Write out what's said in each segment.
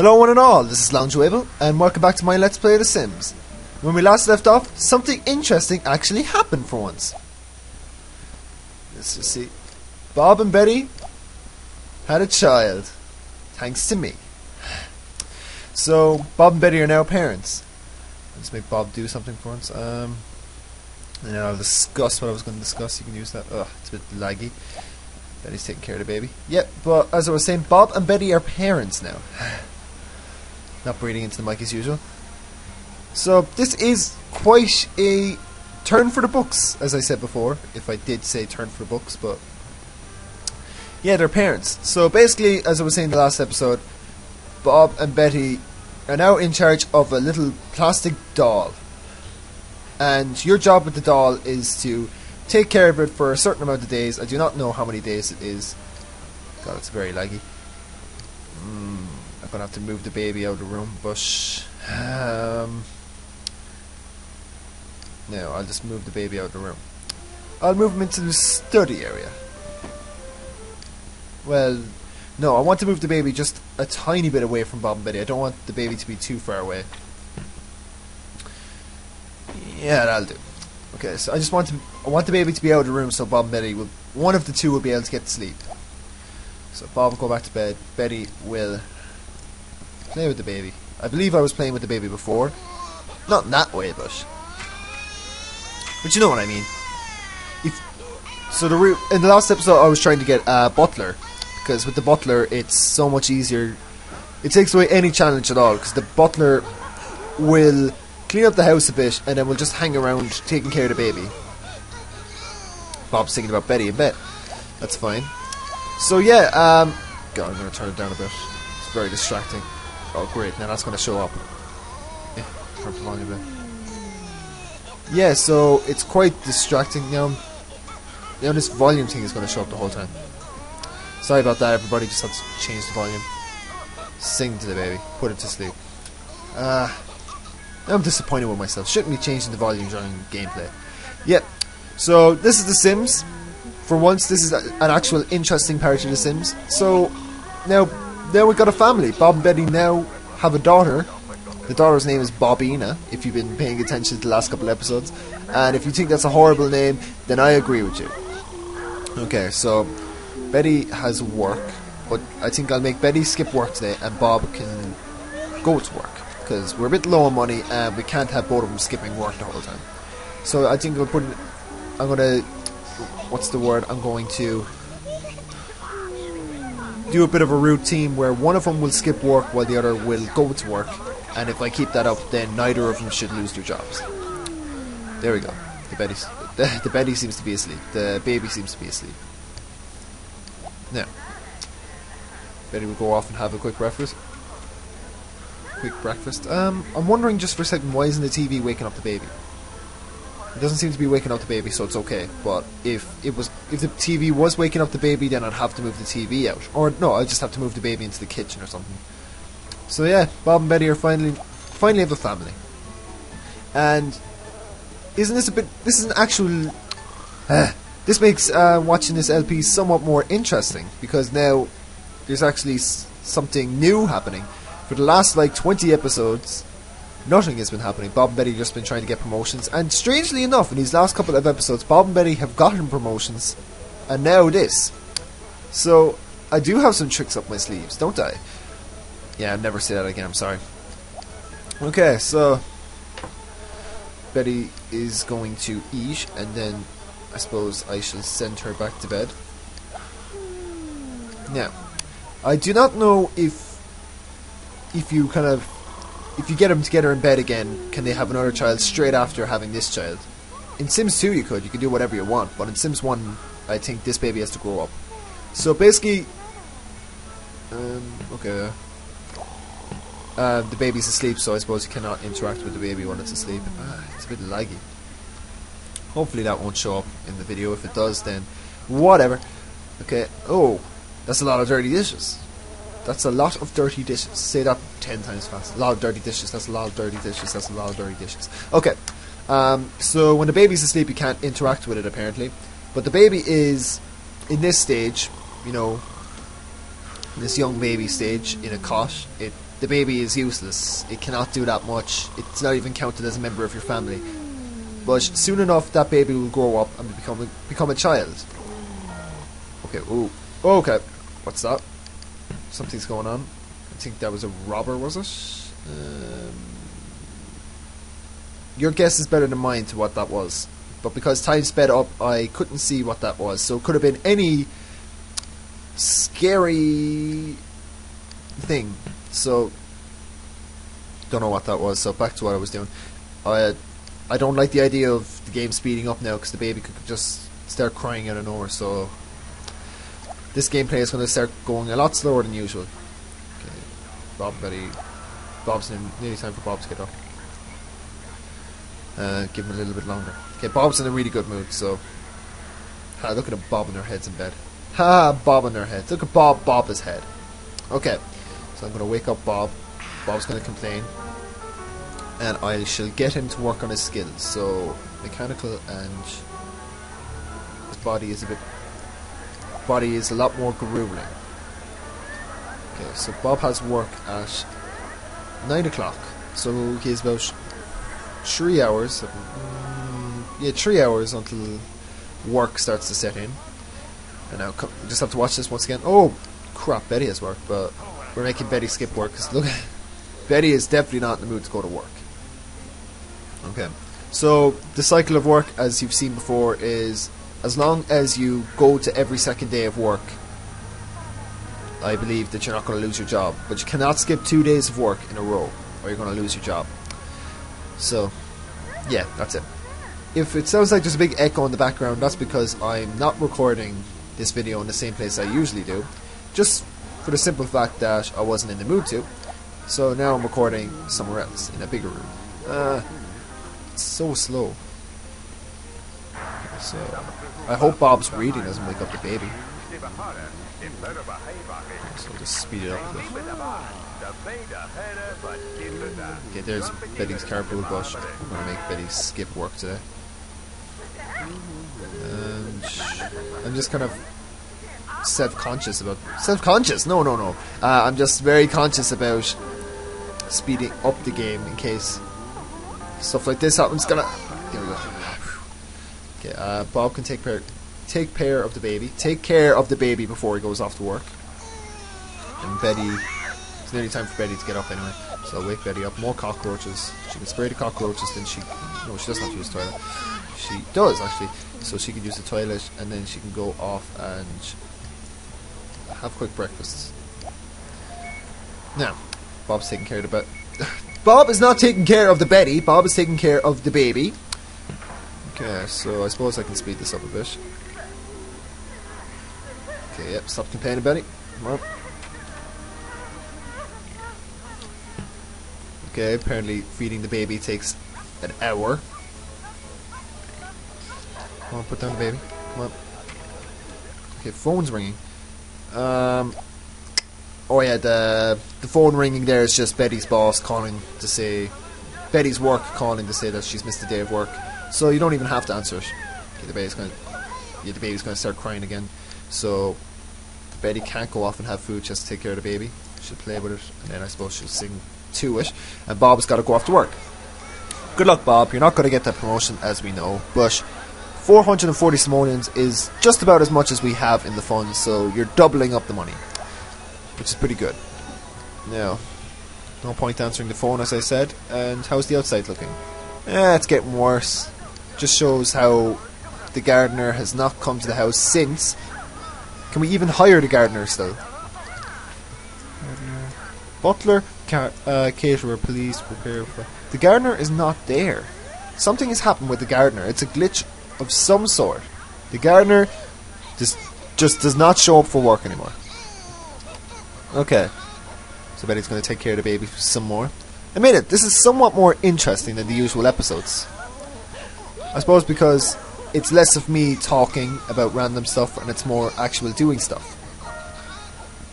Hello one and all, this is Loungewable, and welcome back to my Let's Play The Sims. When we last left off, something interesting actually happened for once. Let's just see. Bob and Betty had a child, thanks to me. So, Bob and Betty are now parents. Let's make Bob do something for once. And then I'll discuss what I was going to discuss. You can use that. Ugh, it's a bit laggy. Betty's taking care of the baby. Yep, but as I was saying, Bob and Betty are parents now. Not breathing into the mic as usual. So this is quite a turn for the books, as I said before. If I did say turn for the books, but yeah, they're parents. So basically, as I was saying in the last episode, Bob and Betty are now in charge of a little plastic doll. And your job with the doll is to take care of it for a certain amount of days. I do not know how many days it is. God, it's very laggy. I'm gonna have to move the baby out of the room, but no, I'll just move the baby out of the room. I'll move him into the study area. Well, no, I want to move the baby just a tiny bit away from Bob and Betty. I don't want the baby to be too far away. Yeah, that'll do. Okay, so I want the baby to be out of the room so Bob and Betty one of the two will be able to get to sleep. So Bob will go back to bed. Betty will play with the baby. I believe I was playing with the baby before. Not in that way, but you know what I mean. In the last episode I was trying to get a butler, because with the butler it's so much easier. It takes away any challenge at all, because the butler will clean up the house a bit and then we'll just hang around taking care of the baby. Bob's thinking about Betty in bed. That's fine. So yeah, God, I'm going to turn it down a bit. It's very distracting. Oh great, now that's going to show up. Yeah, turn up the volume a bit. Yeah, so it's quite distracting now. Now this volume thing is going to show up the whole time. Sorry about that, everybody. Just have to change the volume. Sing to the baby. Put it to sleep. I'm disappointed with myself. Shouldn't be changing the volume during gameplay. Yep. So this is The Sims. For once, this is an actual interesting part of The Sims. So now we've got a family. Bob and Betty now have a daughter. The daughter's name is Bobina, if you've been paying attention to the last couple of episodes. And if you think that's a horrible name, then I agree with you. Okay, so Betty has work, but I think I'll make Betty skip work today and Bob can go to work, because we're a bit low on money and we can't have both of them skipping work the whole time. So I think I'm going to do a bit of a routine where one of them will skip work while the other will go to work, and if I keep that up then neither of them should lose their jobs. There we go. The Betty seems to be asleep. The baby seems to be asleep. Now Betty will go off and have a quick breakfast. I'm wondering just for a second, why isn't the TV waking up the baby? It doesn't seem to be waking up the baby, so it's okay. But if the TV was waking up the baby, then I'd have to move the TV out. Or no, I'd just have to move the baby into the kitchen or something. So yeah, Bob and Betty are finally have a family. And isn't this this is an actual this makes watching this LP somewhat more interesting, because now there's actually something new happening. For the last like 20 episodes, nothing has been happening. Bob and Betty have just been trying to get promotions, and strangely enough, in these last couple of episodes, Bob and Betty have gotten promotions, and now this. So I do have some tricks up my sleeves, don't I? Yeah, I'll never say that again, I'm sorry. Okay, so Betty is going to eat, and then I suppose I shall send her back to bed. Now, I do not know if you get them together in bed again, can they have another child straight after having this child? In Sims 2 you could do whatever you want, but in Sims 1 I think this baby has to grow up. So basically, okay, the baby's asleep, so I suppose you cannot interact with the baby when it's asleep. It's a bit laggy. Hopefully that won't show up in the video. If it does, then whatever. Okay, oh, that's a lot of dirty dishes. That's a lot of dirty dishes. Say that 10 times fast. A lot of dirty dishes. That's a lot of dirty dishes. That's a lot of dirty dishes. Okay. So when the baby's asleep, you can't interact with it apparently. But the baby is in this stage, you know, this young baby stage in a cot. It the baby is useless. It cannot do that much. It's not even counted as a member of your family. But soon enough, that baby will grow up and become a child. Okay, ooh. Okay. What's that? Something's going on. I think that was a robber, was it? Your guess is better than mine to what that was. But because time sped up, I couldn't see what that was. So it could have been any scary thing. So, don't know what that was. So back to what I was doing. I don't like the idea of the game speeding up now because the baby could just start crying out of nowhere. So this gameplay is going to start going a lot slower than usual. Okay, Bob's nearly time for Bob to get up. Give him a little bit longer. Okay, Bob's in a really good mood. So, look at him bobbing their heads in bed. Bobbing their heads. Look at Bob bob his head. Okay, so I'm going to wake up Bob. Bob's going to complain. And I shall get him to work on his skills. So, mechanical and his body is a lot more grueling. Okay, so Bob has work at 9 o'clock. So he has about 3 hours. 3 hours until work starts to set in. And now we just have to watch this once again. Oh, crap, Betty has work, but we're making Betty skip work because look, Betty is definitely not in the mood to go to work. Okay, so the cycle of work, as you've seen before, is as long as you go to every second day of work, I believe that you're not going to lose your job. But you cannot skip 2 days of work in a row, or you're going to lose your job. So, yeah, that's it. If it sounds like there's a big echo in the background, that's because I'm not recording this video in the same place I usually do, just for the simple fact that I wasn't in the mood to. So now I'm recording somewhere else, in a bigger room. It's so slow. So, I hope Bob's reading doesn't wake up the baby. So I'll just speed it up a bit. Okay, there's Betty's carpool bus. I'm going to make Betty skip work today. And I'm just kind of self-conscious about... Self-conscious? No. I'm just very conscious about speeding up the game in case stuff like this happens. There we go. Okay, Bob can take care of the baby. Take care of the baby before he goes off to work. And Betty, it's nearly time for Betty to get up anyway. So I'll wake Betty up. More cockroaches. She can spray the cockroaches. Then she, no, she doesn't have to use the toilet. She does actually. So she can use the toilet, and then she can go off and have quick breakfasts. Now, Bob's taking care of the bed. Bob is not taking care of the Betty. Bob is taking care of the baby. Okay, so I suppose I can speed this up a bit. Okay, yep, stop complaining, Betty. Come on. Okay, apparently feeding the baby takes an hour. Come on, put down the baby. Come on. Okay, phone's ringing. Oh yeah, the phone ringing there is just Betty's boss calling to say... Betty's work calling to say that she's missed a day of work. So you don't even have to answer it. Okay, the baby's going to start crying again. So Betty can't go off and have food. She has to take care of the baby. She'll play with it, and then I suppose she'll sing to it. And Bob's got to go off to work. Good luck, Bob. You're not going to get that promotion, as we know. But 440 simoleons is just about as much as we have in the funds. So you're doubling up the money, which is pretty good. Now, no point answering the phone, as I said. And how's the outside looking? It's getting worse. Just shows how the gardener has not come to the house since. Can we even hire the gardener still? Butler, caterer, police, prepare for... The gardener is not there. Something has happened with the gardener. It's a glitch of some sort. The gardener just does not show up for work anymore. Okay. So Betty's going to take care of the baby some more. Admit it, this is somewhat more interesting than the usual episodes. I suppose because it's less of me talking about random stuff and it's more actual doing stuff.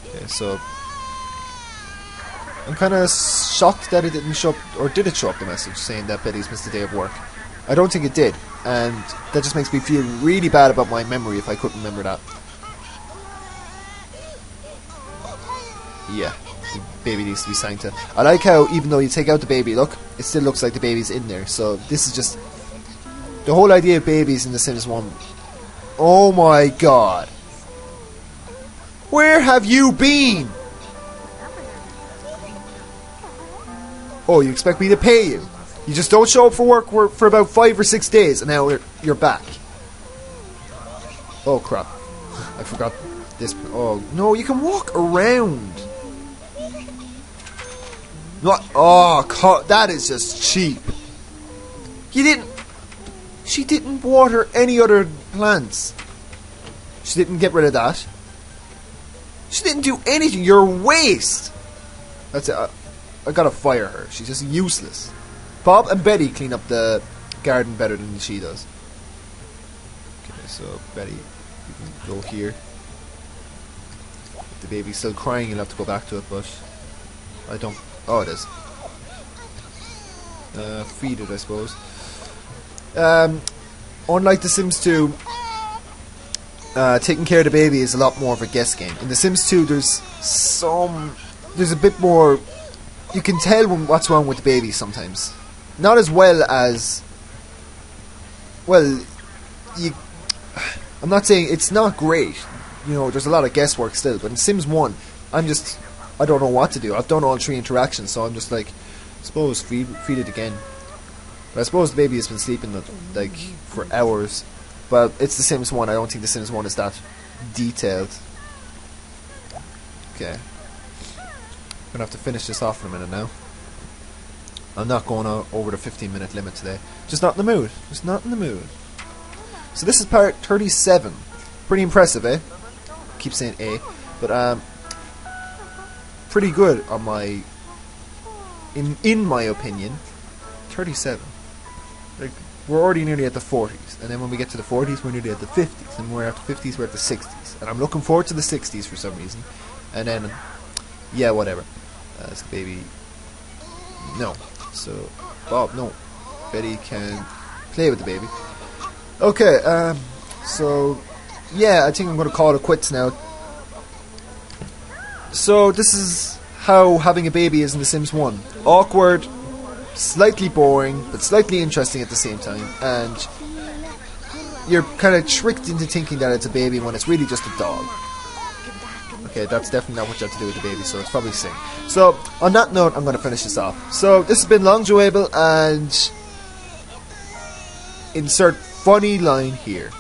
Okay, so I'm kind of shocked that it didn't show up, or did it show up the message saying that Betty's missed a day of work? I don't think it did, and that just makes me feel really bad about my memory if I couldn't remember that. Yeah, the baby needs to be sang to. I like how even though you take out the baby, look, it still looks like the baby's in there. So this is just the whole idea of babies in The Sims 1. Oh my god. Where have you been? Oh, you expect me to pay you? You just don't show up for work for about 5 or 6 days and now you're back. Oh crap. I forgot this. Oh, no, you can walk around. What? Oh, that is just cheap. She didn't water any other plants. She didn't get rid of that. She didn't do anything. You're a waste. That's it. I gotta fire her. She's just useless. Bob and Betty clean up the garden better than she does. Okay, so Betty, you can go here. If the baby's still crying, you'll have to go back to it, but I don't. Oh, it is. Feed it, I suppose. Unlike The Sims 2, taking care of the baby is a lot more of a guess game. In The Sims 2, there's a bit more. You can tell what's wrong with the baby sometimes. Not as well as. Well, I'm not saying it's not great. You know, there's a lot of guesswork still. But in Sims 1, I don't know what to do. I've done all 3 interactions, so I'm just like, I suppose feed it again. But I suppose the baby has been sleeping like for hours. But it's The Sims 1. I don't think The Sims 1 is that detailed. Okay. I'm gonna have to finish this off in a minute now. I'm not going over the 15-minute limit today. Just not in the mood. Just not in the mood. So this is part 37. Pretty impressive, eh? Keep saying A, but pretty good on my. In my opinion, 37. Like, we're already nearly at the 40s, and then when we get to the 40s, we're nearly at the 50s, and we're at the 50s, we're at the 60s, and I'm looking forward to the 60s for some reason. And then, yeah, whatever. This baby. No. So, Bob, no. Betty can play with the baby. Okay, so, yeah, I think I'm going to call it quits now. So, this is how having a baby is in The Sims 1. Awkward, slightly boring, but slightly interesting at the same time, and you're kind of tricked into thinking that it's a baby when it's really just a dog. Okay, that's definitely not what you have to do with the baby, so it's probably Sing. So, on that note, I'm going to finish this off. So, this has been Longjoyable, and insert funny line here.